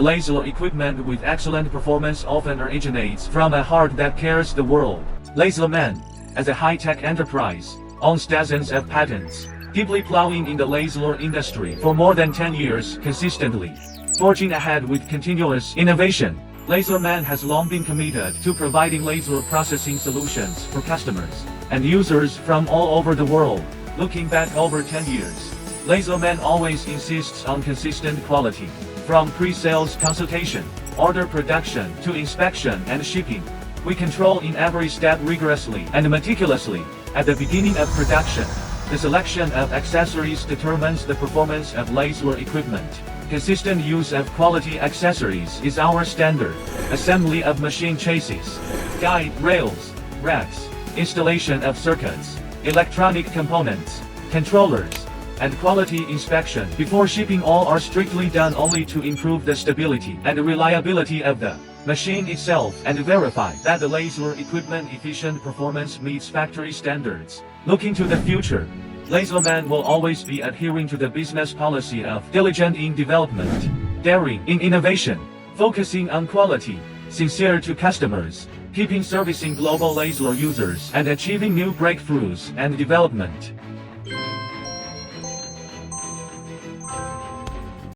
laser equipment with excellent performance often originates from a heart that cares the world. LaserMen, as a high-tech enterprise, owns dozens of patents, deeply plowing in the laser industry for more than 10 years consistently. Forging ahead with continuous innovation, LaserMen has long been committed to providing laser processing solutions for customers and users from all over the world. Looking back over 10 years, LaserMen always insists on consistent quality. From pre-sales consultation, order production to inspection and shipping, we control in every step rigorously and meticulously. At the beginning of production, the selection of accessories determines the performance of laser equipment. Consistent use of quality accessories is our standard. Assembly of machine chassis, guide rails, racks, installation of circuits, electronic components, controllers, and quality inspection before shipping all are strictly done only to improve the stability and reliability of the machine itself and verify that the laser equipment efficient performance meets factory standards. Looking to the future, LaserMen will always be adhering to the business policy of diligent in development, daring in innovation, focusing on quality, sincere to customers, keeping servicing global laser users and achieving new breakthroughs and development.